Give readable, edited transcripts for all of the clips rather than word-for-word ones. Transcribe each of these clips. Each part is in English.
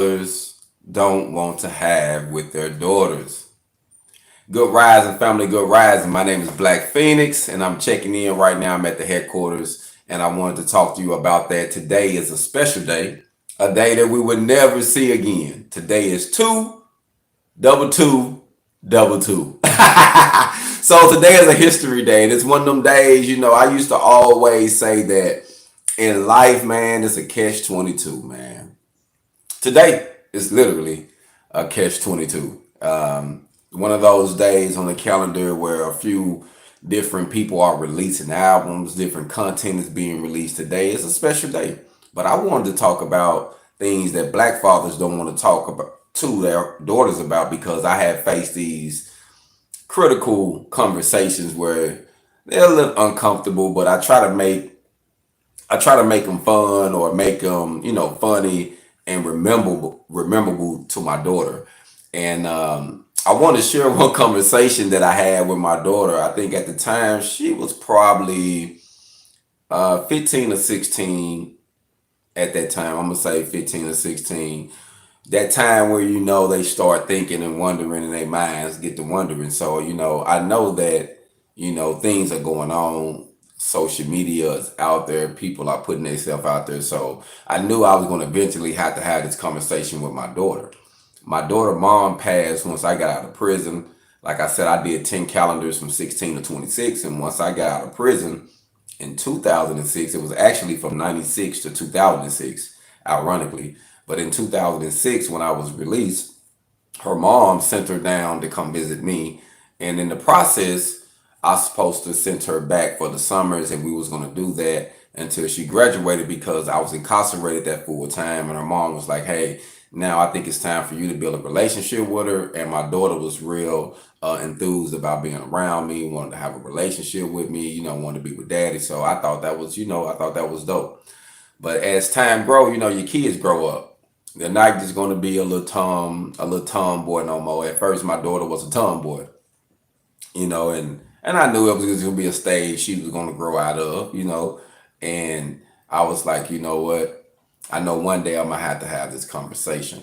mothers don't want to have with their daughters. Good rising, family. Good rising. My name is Black Feniks, and I'm checking in right now. I'm at the headquarters, and I wanted to talk to you about that. Today is a special day, a day that we would never see again. Today is double two, double two. So today is a history day, and it's one of them days. I used to always say that in life, man, it's a catch 22, man. Today is literally a catch 22. One of those days on the calendar where a few different people are releasing albums, different content is being released. Today is a special day. But I wanted to talk about things that black fathers don't want to talk about to their daughters about, because I have faced these critical conversations where they're a little uncomfortable, but I try to make them fun, or make them, funny and rememberable to my daughter. And I want to share one conversation that I had with my daughter. I think at the time she was probably 15 or 16 at that time. I'm gonna say 15 or 16. That time where they start thinking and wondering, and their minds get to wondering. So I know that things are going on. Social media is out there. People are putting themselves out there. So I knew I was going to eventually have to have this conversation with my daughter. My daughter mom passed once I got out of prison. Like I said, I did 10 calendars from 16 to 26. And once I got out of prison in 2006, it was actually from 96 to 2006, ironically. But in 2006, when I was released, her mom sent her down to come visit me. And in the process, I was supposed to send her back for the summers, and we was going to do that until she graduated, because I was incarcerated that full time. And her mom was like, hey, now I think it's time for you to build a relationship with her. And my daughter was real enthused about being around me, wanted to have a relationship with me, wanted to be with daddy. So I thought that was dope. But as time grow, your kids grow up. They're not just going to be a little tomboy no more. At first, my daughter was a tomboy, and I knew it was going to be a stage she was going to grow out of, and I was like, you know what? I know one day I'm going to have this conversation.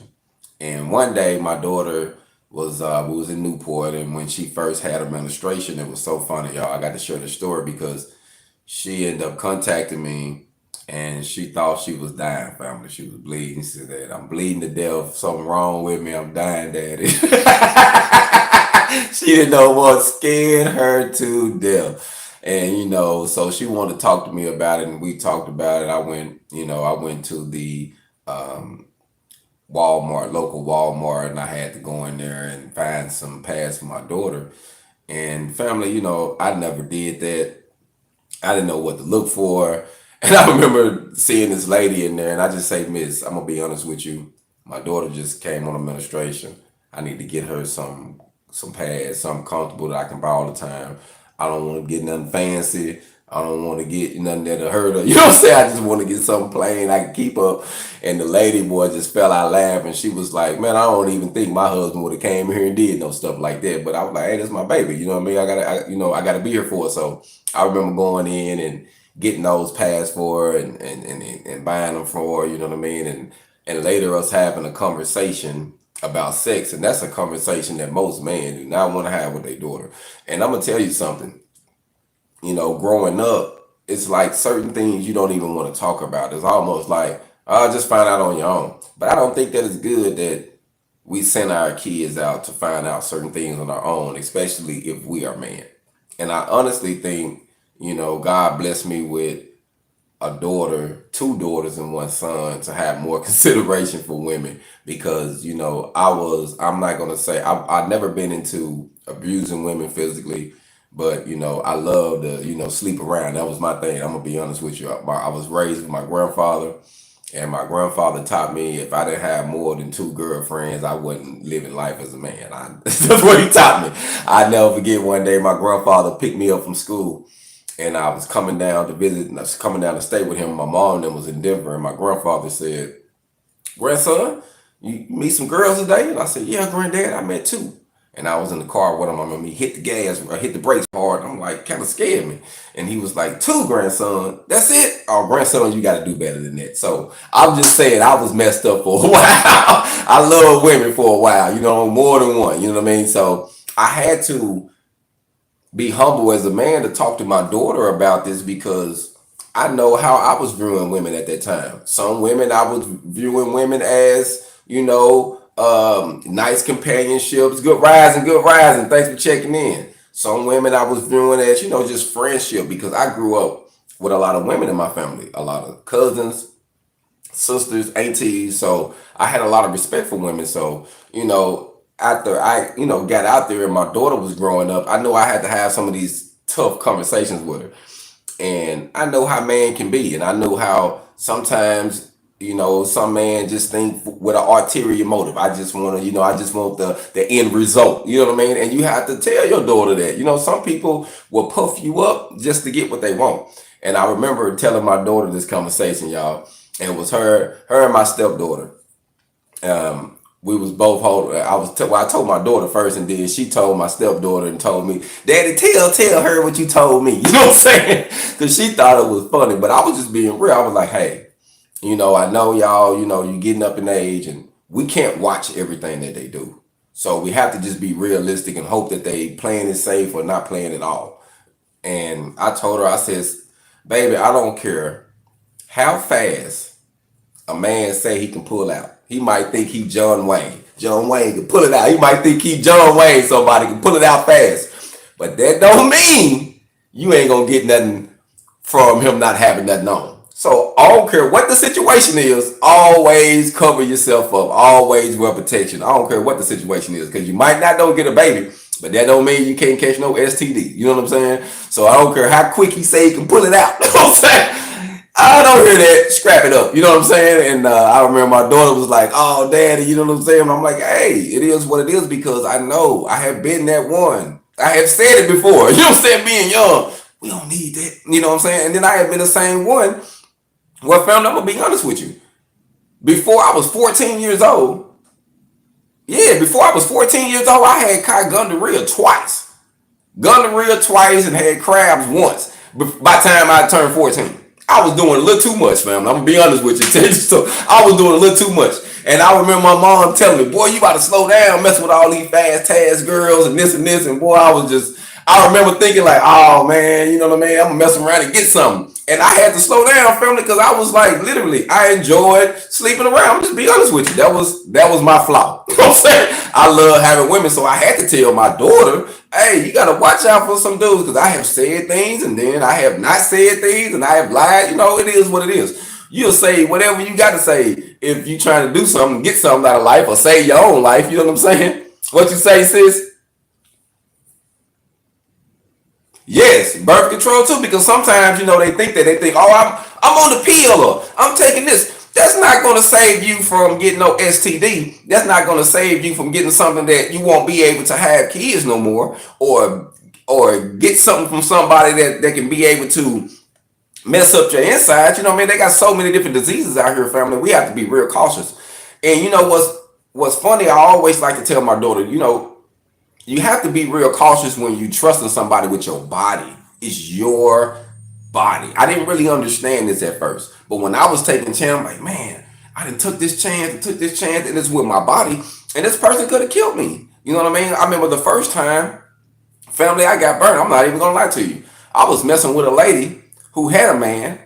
And one day my daughter we was in Newport, and when she first had her menstruation, it was so funny, y'all. I got to share the story because she ended up contacting me, and she thought she was dying, family. She was bleeding. She said, I'm bleeding to death. Something wrong with me. I'm dying, daddy. She didn't know what scared her to death. And, so she wanted to talk to me about it, and we talked about it. I went to the local Walmart, and I had to go in there and find some pads for my daughter. And family, I never did that. I didn't know what to look for. And I remember seeing this lady in there, and I just say, Miss, I'm gonna be honest with you. My daughter just came on administration. I need to get her some pads, something comfortable that I can buy all the time. I don't want to get nothing fancy. I don't want to get nothing that'll hurt her. You know what I'm saying? I just want to get something plain I can keep up. And the lady boy just fell out laughing. She was like, man, I don't even think my husband would have came here and did no stuff like that. But I was like, hey, that's my baby. You know what I mean? I gotta be here for it. So I remember going in and getting those pads for her, and buying them for her, you know what I mean? And later us having a conversation about sex. And that's a conversation that most men do not want to have with their daughter. And I'm gonna tell you something. Growing up, it's like certain things you don't even want to talk about. It's almost like, I'll just find out on your own. But I don't think that it's good that we send our kids out to find out certain things on our own, especially if we are men. And I honestly think, God blessed me with a daughter, two daughters and one son, to have more consideration for women, because I'm not gonna say I've never been into abusing women physically, but I love to sleep around. That was my thing. I'm gonna be honest with you. I was raised with my grandfather, and my grandfather taught me if I didn't have more than two girlfriends, I wasn't living life as a man. That's what he taught me. I never forget, one day my grandfather picked me up from school, and I was coming down to visit, and I was coming down to stay with him. My mom then was in Denver, and my grandfather said, grandson, you meet some girls today? And I said, yeah, granddad, I met two. And I was in the car with him. I mean, he hit the gas, I hit the brakes hard. I'm like kind of scared me. And he was like, two, grandson, that's it? Oh, grandson, you got to do better than that. So I'm just saying, I was messed up for a while. I love women for a while, you know, more than one, you know what I mean? So I had to be humble as a man to talk to my daughter about this, because I know how I was viewing women at that time. Some women, I was viewing women as, you know, nice companionships, good rising, thanks for checking in. Some women I was viewing as, you know, just friendship, because I grew up with a lot of women in my family, a lot of cousins, sisters, aunties. So I had a lot of respect for women. So, you know, after I, you know, got out there and my daughter was growing up, I know I had to have some of these tough conversations with her. And I know how man can be, and I know how sometimes, you know, some man just think with an ulterior motive. I just want to, you know, I just want the end result. You know what I mean? And you have to tell your daughter that. You know, some people will puff you up just to get what they want. And I remember telling my daughter this conversation, y'all, and it was her and my stepdaughter. We was both holding. I told my daughter first, and then she told my stepdaughter and told me, "Daddy, tell her what you told me." You know what I'm saying? Because she thought it was funny, but I was just being real. I was like, "Hey, you know, I know y'all. You know, you getting up in age, and we can't watch everything that they do. So we have to just be realistic and hope that they playing it safe or not playing at all." And I told her, I says, "Baby, I don't care how fast a man say he can pull out. He might think he John Wayne. John Wayne can pull it out. He might think he John Wayne, somebody can pull it out fast. But that don't mean you ain't gonna get nothing from him not having nothing on. So I don't care what the situation is, always cover yourself up. Always wear protection. I don't care what the situation is, because you might not don't get a baby, but that don't mean you can't catch no STD. You know what I'm saying? So I don't care how quick he say he can pull it out. You know what I'm saying? I don't hear that. Scrap it up. You know what I'm saying? And I remember my daughter was like, "Oh, daddy," you know what I'm saying? And I'm like, "Hey, it is what it is," because I know I have been that one. I have said it before. You know what I'm saying? Being young, we don't need that. You know what I'm saying? And then I have been the same one. Well, family, I'm going to be honest with you. Before I was 14 years old, before I was 14 years old, I had caught gonorrhea twice. Gonorrhea twice and had crabs once. By the time I turned 14. I was doing a little too much, fam. I'm gonna be honest with you. So I was doing a little too much. And I remember my mom telling me, "Boy, you about to slow down messing with all these fast task girls and this and this." And boy, I remember thinking like, "Oh man, you know what I mean? I'm gonna mess around and get something." And I had to slow down, family, because I was like, literally, I enjoyed sleeping around. I'm just be honest with you. That was my flaw. You know what I'm saying? I love having women, so I had to tell my daughter, "Hey, you gotta watch out for some dudes, because I have said things and then I have not said things and I have lied." You know, it is what it is. You'll say whatever you got to say if you trying to do something, get something out of life, or save your own life. You know what I'm saying? What you say, sis? Yes, birth control too, because sometimes, you know, they think, "Oh, I'm on the pill, or I'm taking this." That's not going to save you from getting no STD. That's not going to save you from getting something that you won't be able to have kids no more, or get something from somebody that can be able to mess up your insides. You know what I mean? They got so many different diseases out here, family. We have to be real cautious. And you know what's funny? I always like to tell my daughter, you know, you have to be real cautious when you trusting somebody with your body. It's your body. I didn't really understand this at first, but when I was taking chance, I'm like, man, I didn't took this chance, and it's with my body, and this person could have killed me. You know what I mean? I remember the first time, family, I got burned. I'm not even gonna lie to you. I was messing with a lady who had a man,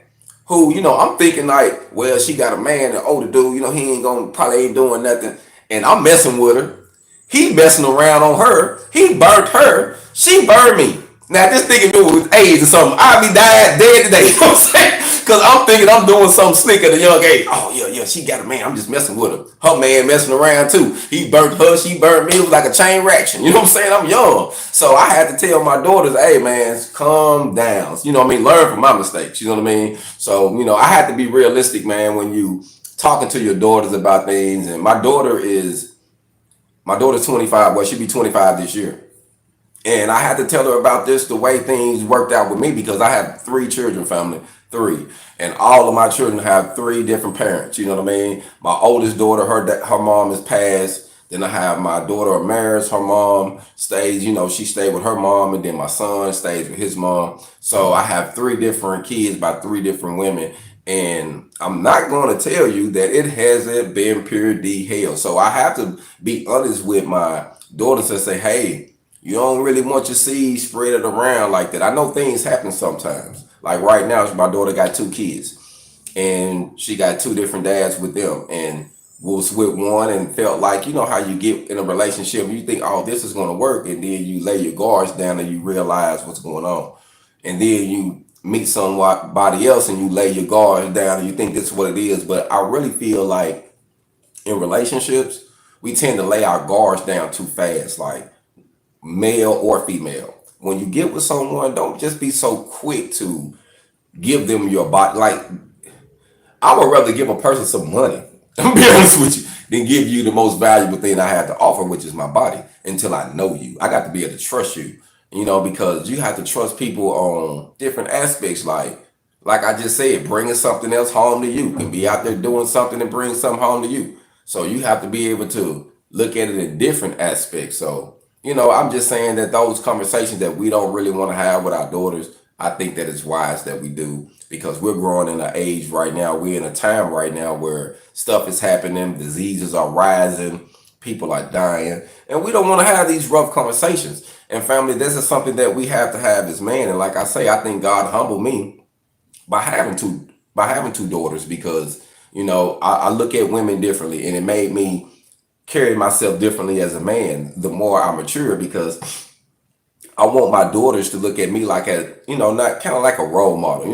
who, you know, I'm thinking like, well, she got a man, an older dude, you know, he ain't gonna probably ain't doing nothing, and I'm messing with her. He messing around on her. He burnt her. She burned me. Now this nigga knew it was AIDS or something. I'd be dead today. You know what I'm saying? Because I'm thinking I'm doing something slick at a young age. Oh yeah, she got a man. I'm just messing with her. Her man messing around too. He burnt her. She burnt me. It was like a chain reaction. You know what I'm saying? I'm young, so I had to tell my daughters, "Hey man, calm down." You know what I mean? Learn from my mistakes. You know what I mean? So you know, I had to be realistic, man, when you talking to your daughters about things. And my daughter's 25. Well, she'll be 25 this year. And I had to tell her about this, the way things worked out with me, because I have 3 children, family, 3. And all of my children have 3 different parents. You know what I mean? My oldest daughter, her mom has passed. Then I have my daughter Amaris, her mom stays, she stayed with her mom, and then my son stays with his mom. So I have three different kids by three different women. And I'm not going to tell you that it hasn't been pure D hell. So I have to be honest with my daughters and say, hey, you don't really want your seeds spread it around like that. I know things happen sometimes. Like right now, my daughter got two kids and she got two different dads with them, and was with one and felt like, how you get in a relationship, you think, oh, this is going to work, and then you lay your guards down and you realize what's going on, and then you meet somebody else and you lay your guards down and you think this is what it is. But I really feel like in relationships we tend to lay our guards down too fast, like male or female. When you get with someone, don't just be so quick to give them your body. Like, I would rather give a person some money, I'm be honest with you, than give you the most valuable thing I have to offer, which is my body, until I know you. I got to be able to trust you, because you have to trust people on different aspects. Like I just said, bringing something else home to you can be out there doing something and bring something home to you. So you have to be able to look at it in different aspects. So, I'm just saying that those conversations that we don't really want to have with our daughters, I think that it's wise that we do, because we're growing in an age right now. We're in a time right now where stuff is happening, diseases are rising, people are dying, and we don't want to have these rough conversations. And family, this is something that we have to have as man. And like I say, I think God humbled me by having two daughters, because I look at women differently, and it made me carry myself differently as a man the more I mature, because I want my daughters to look at me like not kind of like a role model.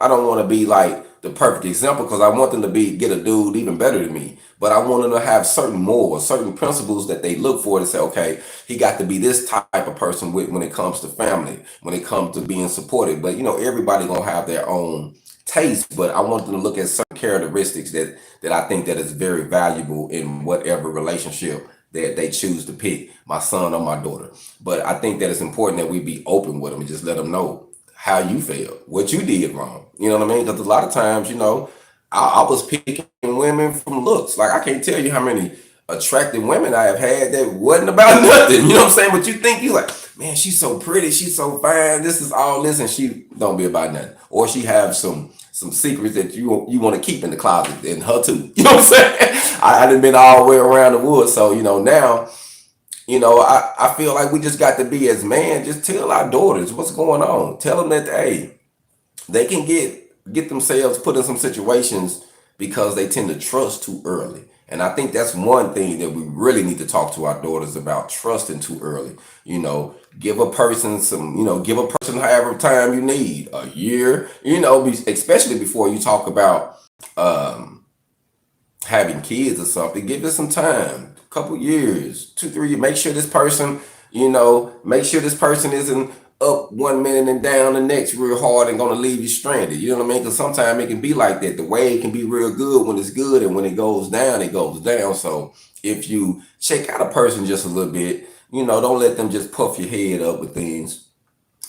I don't want to be like the perfect example, because I want them to get a dude even better than me. But I want them to have certain morals, certain principles that they look for to say, okay, he got to be this type of person when it comes to family, when it comes to being supported. But everybody gonna have their own taste. But I want them to look at certain characteristics that I think that is very valuable in whatever relationship that they choose to pick, my son or my daughter. But I think that it's important that we be open with them and just let them know how you feel, what you did wrong. You know what I mean? Because a lot of times, I was picking women from looks. Like, I can't tell you how many attractive women I have had that wasn't about nothing. You know what I'm saying? But you think, you like, man, she's so pretty, she's so fine, this is all this, and she don't be about nothing. Or she have some secrets that you want to keep in the closet, and her too. You know what I'm saying? I done been all the way around the woods. So, now, I feel like we just got to be, as man, just tell our daughters what's going on. Tell them that, hey, they can get themselves put in some situations because they tend to trust too early. And I think that's one thing that we really need to talk to our daughters about: trusting too early. Give a person give a person however time you need, a year, especially before you talk about having kids or something. Give it some time, a couple years, 2, 3 years. Make sure this person isn't up 1 minute and down the next real hard and gonna leave you stranded. You know what I mean? Because sometimes it can be like that. The wave can be real good when it's good, and when it goes down, it goes down. So if you check out a person just a little bit, don't let them just puff your head up with things.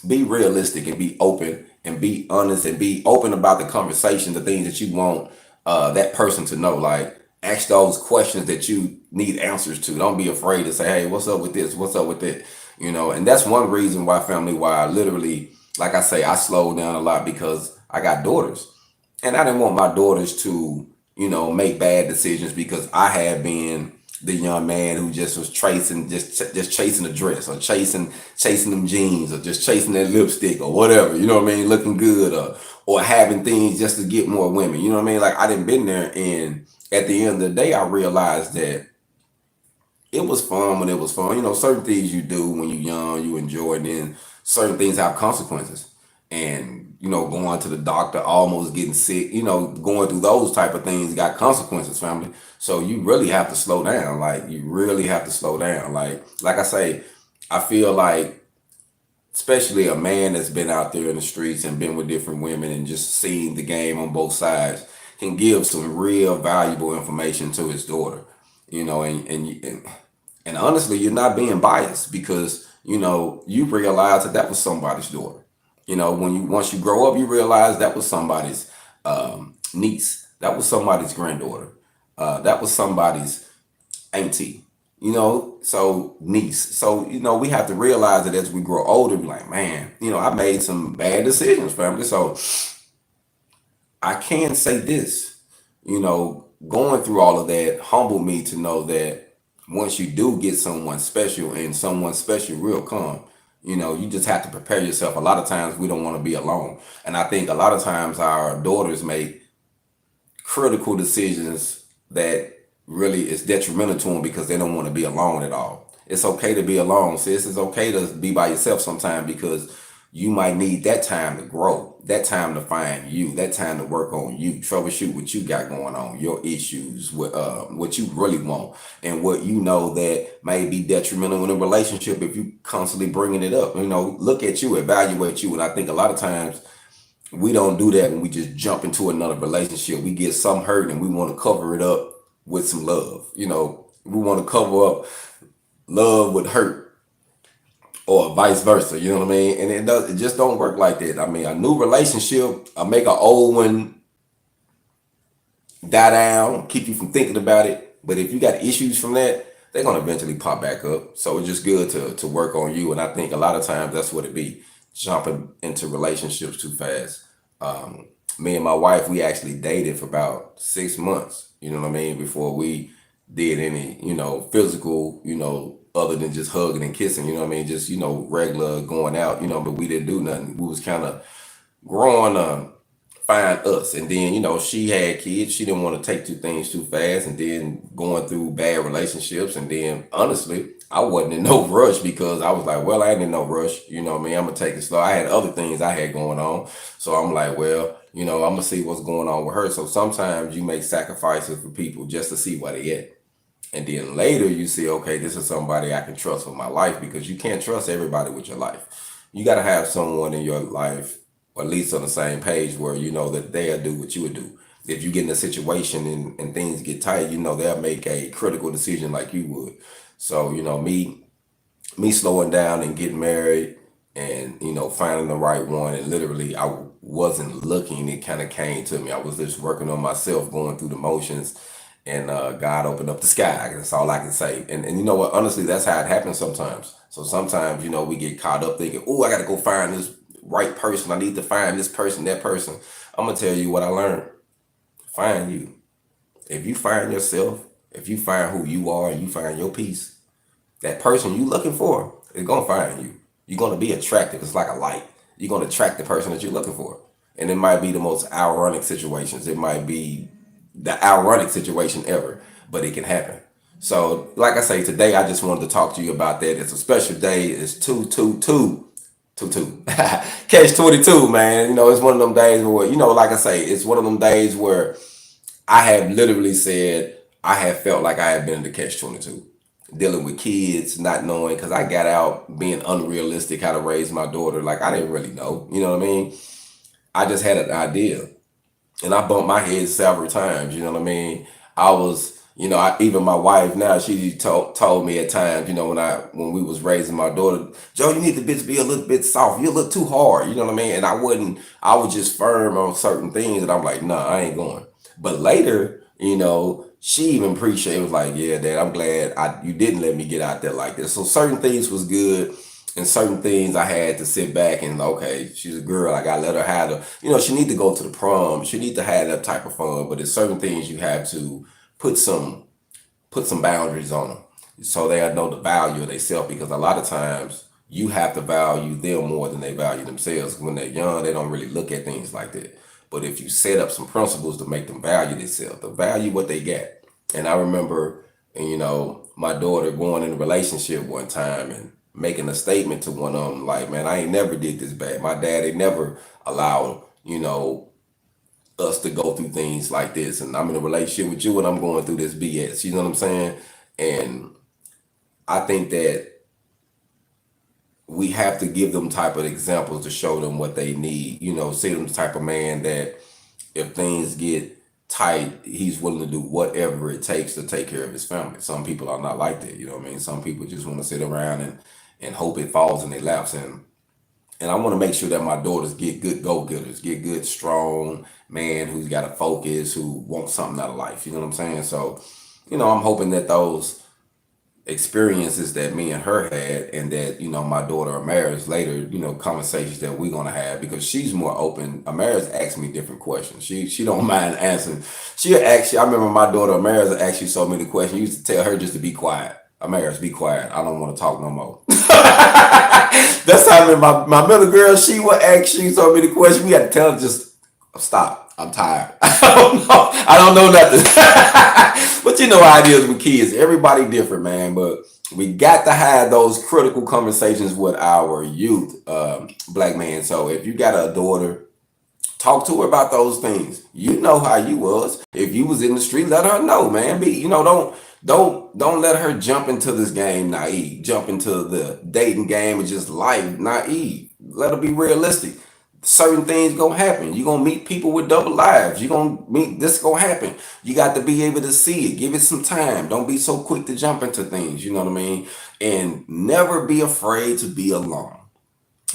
Be realistic and be open and be honest and be open about the conversation, the things that you want that person to know. Like, ask those questions that you need answers to. Don't be afraid to say, hey, what's up with this? What's up with that? And that's one reason why, family, why I literally, like I say, I slowed down a lot, because I got daughters, and I didn't want my daughters to, make bad decisions because I had been the young man who just was just chasing a dress, or chasing them jeans, or just chasing that lipstick, or whatever, looking good, or having things just to get more women. You know what I mean? Like, I didn't been there, and at the end of the day, I realized that it was fun when it was fun. Certain things you do when you're young, you enjoy, and then certain things have consequences. And, going to the doctor, almost getting sick, going through those type of things got consequences, family. So you really have to slow down. Like, you really have to slow down. Like I say, I feel like, especially a man that's been out there in the streets and been with different women and just seen the game on both sides, can give some real valuable information to his daughter. And honestly, you're not being biased, because you realize that was somebody's daughter. Once you grow up, you realize that was somebody's niece, that was somebody's granddaughter, that was somebody's auntie. So niece. So, we have to realize that as we grow older, be like, man, I made some bad decisions, family. So I can say this, going through all of that humbled me to know that once you do get someone special and someone special will come, you just have to prepare yourself. A lot of times we don't want to be alone. And I think a lot of times our daughters make critical decisions that really is detrimental to them because they don't want to be alone at all. It's okay to be alone, sis. It's okay to be by yourself sometime because you might need that time to grow, that time to find you, that time to work on you, troubleshoot what you got going on, your issues, what you really want, and what that may be detrimental in a relationship if you constantly bringing it up. Look at you, evaluate you, and I think a lot of times we don't do that when we just jump into another relationship. We get some hurt and we want to cover it up with some love. We want to cover up love with hurt or vice versa. You know what I mean? And it just don't work like that. I mean, a new relationship, I make an old one die down, keep you from thinking about it. But if you got issues from that, they're gonna eventually pop back up. So it's just good to work on you. And I think a lot of times that's what it be, jumping into relationships too fast. Me and my wife, we actually dated for about 6 months, you know what I mean, before we did any, physical, other than just hugging and kissing, you know what I mean, just, regular going out, but we didn't do nothing. We was kind of growing find us. And then, she had kids. She didn't want to take two things too fast, and then going through bad relationships. And then honestly, I wasn't in no rush because I was like, well, I ain't in no rush. You know what I mean? I'm gonna take it slow. I had other things I had going on. So I'm like, well, I'm gonna see what's going on with her. So sometimes you make sacrifices for people just to see where they at. And then later you see, okay, this is somebody I can trust with my life, because you can't trust everybody with your life. You got to have someone in your life, or at least on the same page, where you know that they'll do what you would do. If you get in a situation and things get tight, they'll make a critical decision like you would. So, me slowing down and getting married and, finding the right one, and literally I wasn't looking, it kind of came to me. I was just working on myself, going through the motions, and God opened up the sky. That's all I can say. And you know what? Honestly, that's how it happens sometimes. So sometimes, we get caught up thinking, oh, I got to go find this right person. I need to find this person, that person. I'm going to tell you what I learned. Find you. If you find yourself, if you find who you are and you find your peace, that person you looking for is going to find you. You're going to be attractive. It's like a light. You're going to attract the person that you're looking for. And it might be the most ironic situations. It might be the ironic situation ever, but it can happen. So, like I say, today I just wanted to talk to you about that. It's a special day. It's 222. Catch 22, man. It's one of them days where, like I say, it's one of them days where I have literally said I have felt like I have been in the catch 22, dealing with kids, not knowing, because I got out being unrealistic how to raise my daughter. Like, I didn't really know, you know what I mean? I just had an idea, and I bumped my head several times, you know what I mean? I was, even my wife now, she told me at times, when we was raising my daughter, Joe, you need the bitch be a little bit soft. You look too hard, you know what I mean? And I was just firm on certain things, and I'm like, nah, I ain't going. But later, she even appreciated, was like, yeah, Dad, I'm glad you didn't let me get out there like this. So certain things was good, and certain things I had to sit back and, okay, she's a girl, I gotta let her have she need to go to the prom, she need to have that type of fun. But there's certain things you have to put some boundaries on them, so they know the value of themselves, because a lot of times you have to value them more than they value themselves. When they're young, they don't really look at things like that. But if you set up some principles to make them value themselves, to value what they got. And I remember, my daughter going in a relationship one time and making a statement to one of them, like, man, I ain't never did this bad. My dad ain't never allowed, us to go through things like this. And I'm in a relationship with you and I'm going through this BS. You know what I'm saying? And I think that we have to give them type of examples to show them what they need. See them the type of man that if things get tight, he's willing to do whatever it takes to take care of his family. Some people are not like that. You know what I mean? Some people just want to sit around and hope it falls in their laps. And I want to make sure that my daughters get good go-getters, get good, strong man who's got a focus, who wants something out of life. You know what I'm saying? So, I'm hoping that those experiences that me and her had, and that my daughter Amaris later, conversations that we're gonna have, because she's more open. Amaris asks me different questions. She don't mind answering. She'll ask you. I remember my daughter Amaris would ask you so many questions. You used to tell her just to be quiet. Amaris, be quiet. I don't want to talk no more. That's how my middle girl, she would ask you so many questions. We had to tell her just stop. I'm tired. I don't know. I don't know nothing. But you know how it is with kids. Everybody different, man. But we got to have those critical conversations with our youth, black man. So if you got a daughter, talk to her about those things. You know how you was. If you was in the street, let her know, man. Don't let her jump into this game naive. Jump into the dating game and just life naive. Let her be realistic. Certain things gonna happen. You're gonna meet people with double lives. You're gonna meet this gonna happen. You got to be able to see it. Give it some time. Don't be so quick to jump into things. You know what I mean? And never be afraid to be alone.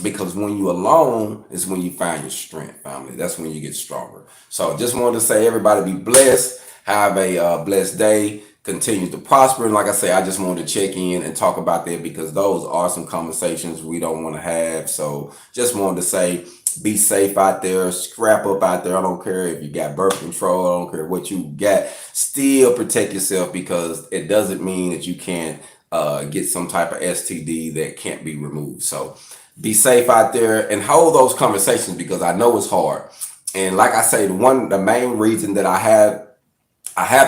Because when you alone is when you find your strength, family. That's when you get stronger. So just wanted to say, everybody be blessed. Have a blessed day. Continue to prosper. And like I say, I just wanted to check in and talk about that, because those are some conversations we don't want to have. So just wanted to say, be safe out there. Scrap up out there. I don't care if you got birth control. I don't care what you got. Still protect yourself, because it doesn't mean that you can't get some type of STD that can't be removed. So be safe out there and hold those conversations, because I know it's hard. And like I say, the main reason that I have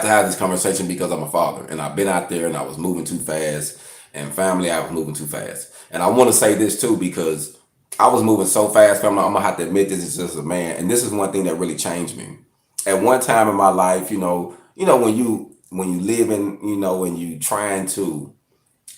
to have this conversation, because I'm a father and I've been out there and I was moving too fast, and family, I was moving too fast. And I want to say this too, because I was moving so fast, family. I'm gonna have to admit this is just a man, and this is one thing that really changed me. At one time in my life, when you live in, when you trying to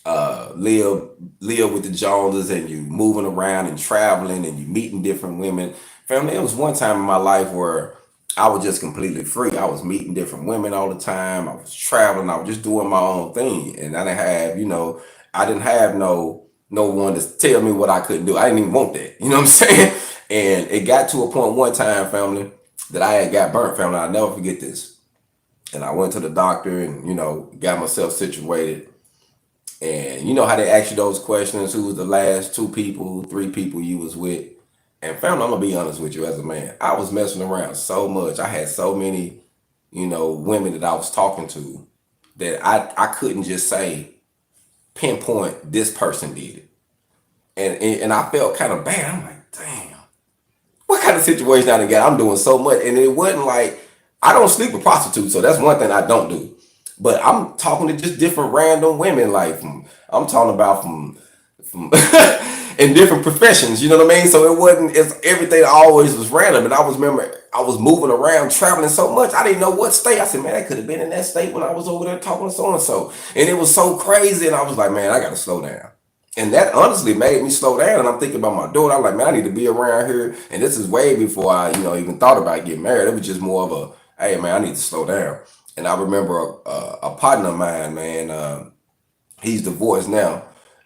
live with the Joneses, and you moving around and traveling and you meeting different women. Family, it was one time in my life where I was just completely free. I was meeting different women all the time. I was traveling. I was just doing my own thing, and I didn't have no one to tell me what I couldn't do. I didn't even want that. You know what I'm saying? And it got to a point one time, family, that I had got burnt. Family, I'll never forget this. And I went to the doctor and got myself situated. And you know how they ask you those questions: who was the last two people, three people you was with? And family, I'm gonna be honest with you, as a man, I was messing around so much. I had so many, women that I was talking to, that I couldn't just say, pinpoint this person did it. And I felt kind of bad. I'm like, damn, what kind of situation I done got? I'm doing so much. And it wasn't like, I don't sleep with prostitutes, so that's one thing I don't do. But I'm talking to just different random women, like I'm talking about from in different professions, you know what I mean? So it's everything always was random. And I was moving around, traveling so much, I didn't know what state. I said, man, I could have been in that state when I was over there talking to so and so. And it was so crazy. And I was like, man, I gotta slow down. And that honestly made me slow down. And I'm thinking about my daughter. I'm like, man, I need to be around here. And this is way before I, even thought about getting married. It was just more of a, hey, man, I need to slow down. And I remember a partner of mine, man, he's divorced now.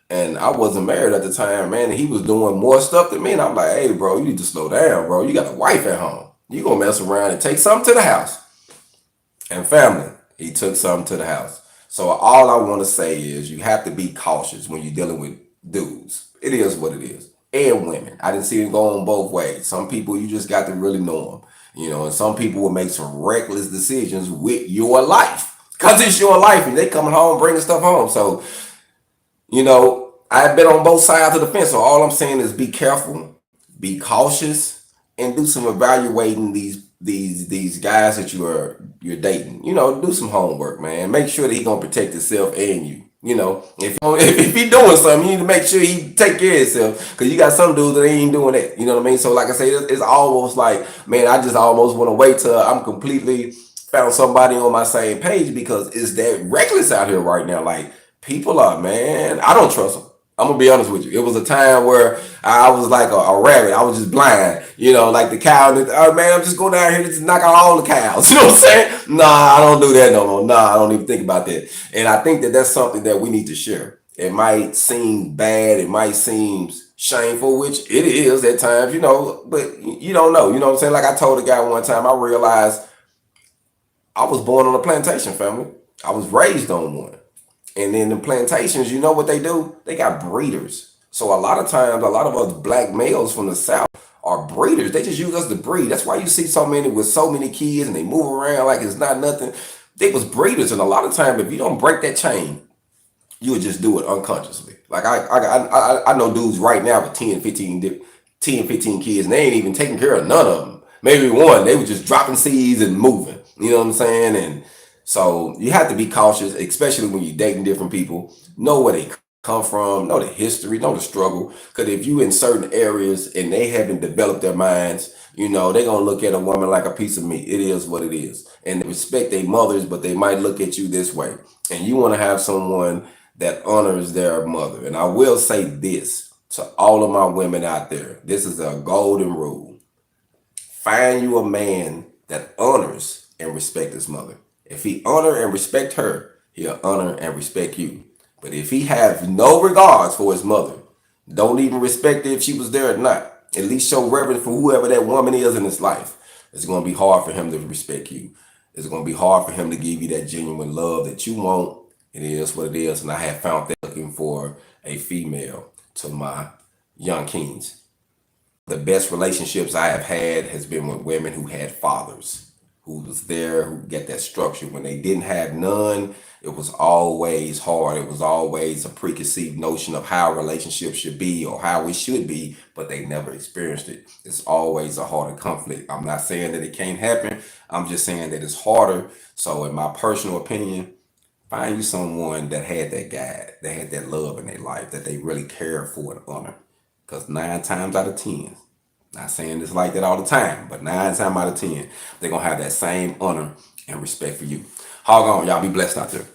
And I wasn't married at the time, man. And he was doing more stuff than me. And I'm like, hey, bro, you need to slow down, bro. You got a wife at home. You gonna mess around and take something to the house. And family, he took something to the house. So all I want to say is, you have to be cautious when you're dealing with dudes. It is what it is. And women. I didn't see it going both ways. Some people, you just got to really know them. And some people will make some reckless decisions with your life, because it's your life and they coming home bringing stuff home. So, I've been on both sides of the fence. So all I'm saying is, be careful, be cautious, and do some evaluating these guys that you're dating. Do some homework, man. Make sure that he's gonna protect himself and you. If he doing something, you need to make sure he take care of himself, because you got some dudes that ain't doing that. You know what I mean? So like I say, it's almost like, man, I just almost want to wait till I'm completely found somebody on my same page, because it's that reckless out here right now. Like, people are, man, I don't trust them. I'm gonna be honest with you. It was a time where I was like a rabbit. I was just blind, like the cow. Oh man, I'm just going down here to just knock out all the cows. You know what I'm saying? Nah, I don't do that no more. Nah, I don't even think about that. And I think that that's something that we need to share. It might seem bad. It might seem shameful, which it is at times, but you don't know. You know what I'm saying? Like I told a guy one time, I realized I was born on a plantation, family. I was raised on one. And then the plantations, you know what they do? They got breeders. So a lot of times, a lot of us black males from the South are breeders. They just use us to breed. That's why you see so many with so many kids and they move around like it's not nothing. They was breeders. And a lot of times, if you don't break that chain, you would just do it unconsciously. Like I know dudes right now with 10, 15 kids, and they ain't even taking care of none of them. Maybe one, they were just dropping seeds and moving. You know what I'm saying? And so you have to be cautious, especially when you're dating different people. Know where they come from, know the history, know the struggle. Because if you in certain areas and they haven't developed their minds, they're gonna look at a woman like a piece of meat. It is what it is. And they respect their mothers, but they might look at you this way. And you want to have someone that honors their mother. And I will say this to all of my women out there. This is a golden rule. Find you a man that honors and respect his mother. If he honor and respect her, he'll honor and respect you. But if he have no regards for his mother, don't even respect her if she was there or not, at least show reverence for whoever that woman is in his life, it's going to be hard for him to respect you. It's going to be hard for him to give you that genuine love that you want. It is what it is. And I have found that looking for a female to my young kings. The best relationships I have had has been with women who had fathers, who was there, who get that structure. When they didn't have none, it was always hard. It was always a preconceived notion of how relationships should be or how it should be, but they never experienced it. It's always a harder conflict. I'm not saying that it can't happen. I'm just saying that it's harder. So in my personal opinion, find you someone that had that guy, that had that love in their life, that they really cared for and honor. Because 9 times out of 10, not saying this like that all the time, but 9 times out of 10, they're going to have that same honor and respect for you. Hog on, y'all be blessed out there.